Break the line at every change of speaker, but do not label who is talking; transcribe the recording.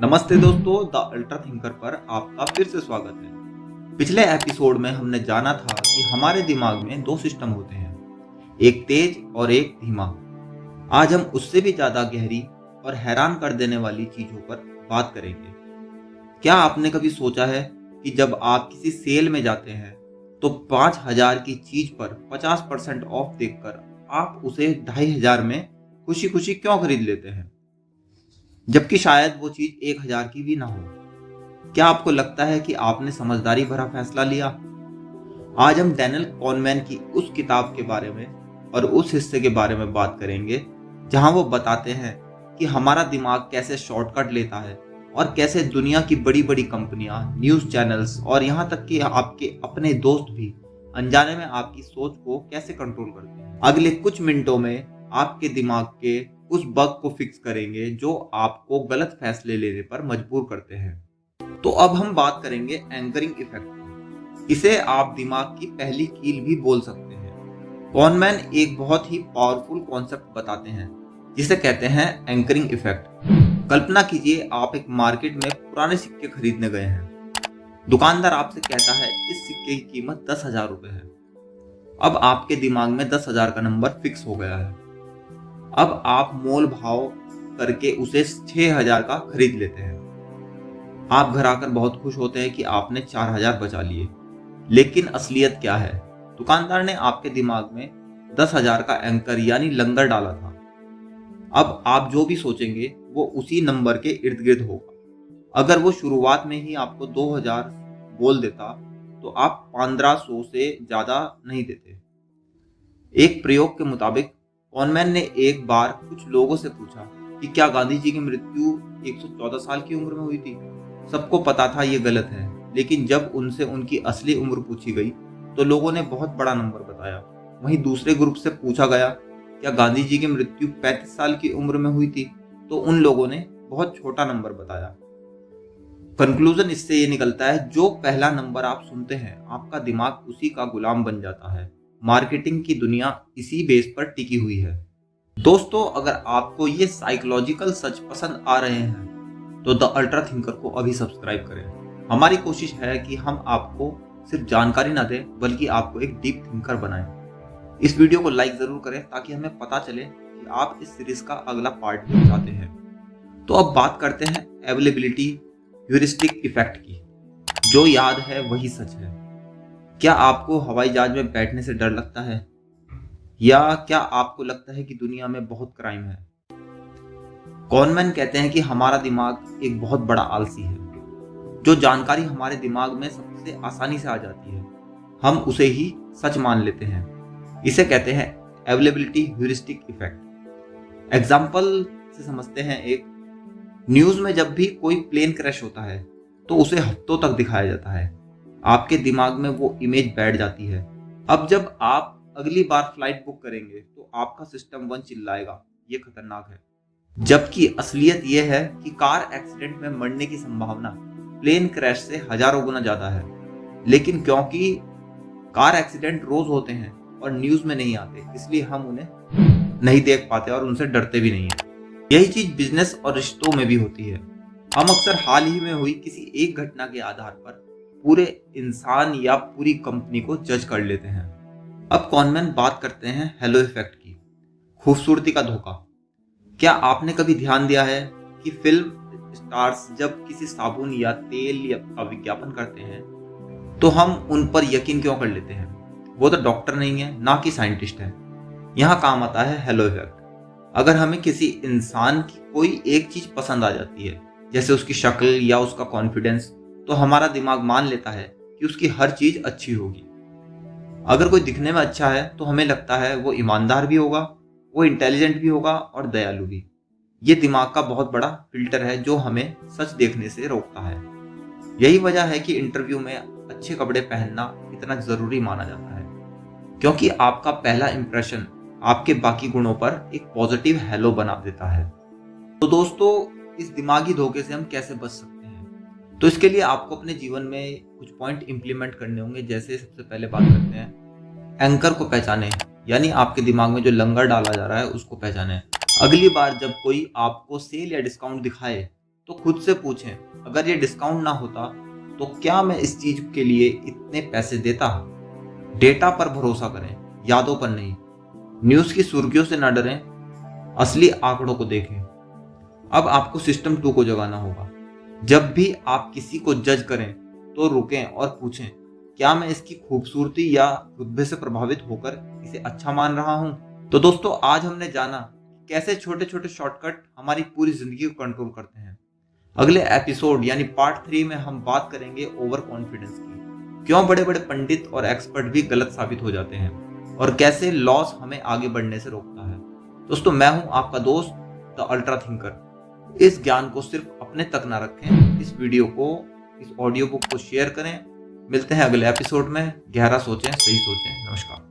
नमस्ते दोस्तों, the ultra thinker पर आपका फिर से स्वागत है। पिछले एपिसोड में हमने जाना था कि हमारे दिमाग में दो सिस्टम होते हैं, एक तेज और एक धीमा। आज हम उससे भी ज्यादा गहरी और हैरान कर देने वाली चीजों पर बात करेंगे। क्या आपने कभी सोचा है कि जब आप किसी सेल में जाते हैं तो 5,000 की चीज पर 50% ऑफ देखकर आप उसे 2,500 में खुशी खुशी क्यों खरीद लेते हैं, जबकि शायद वो चीज 1,000 की भी ना हो। क्या आपको लगता है कि आपने समझदारी भरा फैसला लिया? आज हम डैनियल कॉनमैन की उस किताब के बारे में और उस हिस्से के बारे में बात करेंगे जहां वो बताते हैं कि हमारा दिमाग कैसे शॉर्टकट लेता है और कैसे दुनिया की बड़ी बड़ी कंपनियां, न्यूज चैनल्स और यहां तक कि आपके अपने दोस्त भी अनजाने में आपकी सोच को कैसे कंट्रोल करते हैं। अगले कुछ मिनटों में आपके दिमाग के उस बग को फिक्स करेंगे जो आपको गलत फैसले लेने पर मजबूर करते हैं। तो अब हम बात करेंगे एंकरिंग इफेक्ट की। इसे आप दिमाग की पहली कील भी बोल सकते हैं। कॉनमैन एक बहुत ही पावरफुल कॉन्सेप्ट बताते हैं जिसे कहते हैं एंकरिंग इफेक्ट। कल्पना कीजिए, आप एक मार्केट में पुराने सिक्के खरीदने गए हैं। दुकानदार आपसे कहता है इस सिक्के की कीमत 10,000 रुपए है। अब आपके दिमाग में 10,000 का नंबर फिक्स हो गया है। अब आप मोल भाव करके उसे 6,000 का खरीद लेते हैं। आप घर आकर बहुत खुश होते हैं कि आपने 4,000 बचा लिए। लेकिन असलियत क्या है? दुकानदार ने आपके दिमाग में 10,000 का एंकर यानी लंगर डाला था। अब आप जो भी सोचेंगे वो उसी नंबर के इर्द गिर्द होगा। अगर वो शुरुआत में ही आपको 2,000 बोल देता तो आप 1,500 से ज्यादा नहीं देते। एक प्रयोग के मुताबिक कॉनमैन ने एक बार कुछ लोगों से पूछा कि क्या गांधी जी की मृत्यु 114 साल की उम्र में हुई थी। सबको पता था ये गलत है, लेकिन जब उनसे उनकी असली उम्र पूछी गई तो लोगों ने बहुत बड़ा नंबर बताया। वहीं दूसरे ग्रुप से पूछा गया क्या गांधी जी की मृत्यु 35 साल की उम्र में हुई थी, तो उन लोगों ने बहुत छोटा नंबर बताया। कंक्लूजन इससे ये निकलता है, जो पहला नंबर आप सुनते हैं आपका दिमाग उसी का गुलाम बन जाता है। मार्केटिंग की दुनिया इसी बेस पर टिकी हुई है। दोस्तों, अगर आपको ये साइकोलॉजिकल सच पसंद आ रहे हैं तो द अल्ट्रा थिंकर को अभी सब्सक्राइब करें। हमारी कोशिश है कि हम आपको सिर्फ जानकारी ना दें बल्कि आपको एक डीप थिंकर बनाएं। इस वीडियो को लाइक जरूर करें ताकि हमें पता चले कि आप इस सीरीज का अगला पार्ट भी चाहते हैं। तो अब बात करते हैं अवेलेबिलिटी ह्यूरिस्टिक इफेक्ट की। जो याद है वही सच है। क्या आपको हवाई जहाज में बैठने से डर लगता है, या क्या आपको लगता है कि दुनिया में बहुत क्राइम है? कॉनमैन कहते हैं कि हमारा दिमाग एक बहुत बड़ा आलसी है। जो जानकारी हमारे दिमाग में सबसे आसानी से आ जाती है हम उसे ही सच मान लेते हैं। इसे कहते हैं अवेलेबिलिटी ह्यूरिस्टिक इफेक्ट। एग्जाम्पल से समझते हैं। एक न्यूज में जब भी कोई प्लेन क्रैश होता है तो उसे हफ्तों तक दिखाया जाता है। आपके दिमाग में वो इमेज बैठ जाती है। अब जब आप अगली बार फ्लाइट बुक करेंगे तो आपका सिस्टम 1 चिल्लाएगा, ये खतरनाक है। जबकि असलियत यह है कि कार एक्सीडेंट में मरने की संभावना प्लेन क्रैश से हजारों गुना ज्यादा है। लेकिन क्योंकि कार एक्सीडेंट रोज होते हैं और न्यूज में नहीं आते, इसलिए हम उन्हें नहीं देख पाते और उनसे डरते भी नहीं है। यही चीज बिजनेस और रिश्तों में भी होती है। हम अक्सर हाल ही में हुई किसी एक घटना के आधार पर पूरे इंसान या पूरी कंपनी को जज कर लेते हैं। अब कॉनमैन बात करते हैं हेलो इफेक्ट की, खूबसूरती का धोखा। क्या आपने कभी ध्यान दिया है कि फिल्म स्टार्स जब किसी साबुन या तेल या का विज्ञापन करते हैं तो हम उन पर यकीन क्यों कर लेते हैं? वो तो डॉक्टर नहीं है, ना कि साइंटिस्ट है। यहाँ काम आता है हेलो इफेक्ट। अगर हमें किसी इंसान की कोई एक चीज पसंद आ जाती है, जैसे उसकी शक्ल या उसका कॉन्फिडेंस, तो हमारा दिमाग मान लेता है कि उसकी हर चीज अच्छी होगी। अगर कोई दिखने में अच्छा है तो हमें लगता है वो ईमानदार भी होगा, वो इंटेलिजेंट भी होगा और दयालु भी। ये दिमाग का बहुत बड़ा फिल्टर है जो हमें सच देखने से रोकता है। यही वजह है कि इंटरव्यू में अच्छे कपड़े पहनना इतना जरूरी माना जाता है, क्योंकि आपका पहला इंप्रेशन आपके बाकी गुणों पर एक पॉजिटिव हेलो बना देता है। तो दोस्तों, इस दिमागी धोखे से हम कैसे बच सकते हैं? तो इसके लिए आपको अपने जीवन में कुछ पॉइंट इंप्लीमेंट करने होंगे। जैसे सबसे पहले बात करते हैं एंकर को पहचाने, यानी आपके दिमाग में जो लंगर डाला जा रहा है उसको पहचाने। अगली बार जब कोई आपको सेल या डिस्काउंट दिखाए तो खुद से पूछें, अगर ये डिस्काउंट ना होता तो क्या मैं इस चीज के लिए इतने पैसे देता। डेटा पर भरोसा करें, यादों पर नहीं। न्यूज की सुर्खियों से ना डरें, असली आंकड़ों को देखें। अब आपको सिस्टम 2 को जगाना होगा। जब भी आप किसी को जज करें तो रुकें और पूछें, क्या मैं इसकी खूबसूरती या रुतबे से प्रभावित होकर इसे अच्छा मान रहा हूं। तो दोस्तों, आज हमने जाना कैसे छोटे छोटे शॉर्टकट हमारी पूरी जिंदगी को कंट्रोल करते हैं। अगले एपिसोड यानी पार्ट 3 में हम बात करेंगे ओवर कॉन्फिडेंस की, क्यों बड़े बड़े पंडित और एक्सपर्ट भी गलत साबित हो जाते हैं और कैसे लॉस हमें आगे बढ़ने से रोकता है। दोस्तों, मैं हूं आपका दोस्त द अल्ट्रा थिंकर। इस ज्ञान को सिर्फ अपने तक ना रखें, इस वीडियो को, इस ऑडियो बुक को शेयर करें। मिलते हैं अगले एपिसोड में। गहरा सोचें, सही सोचें। नमस्कार।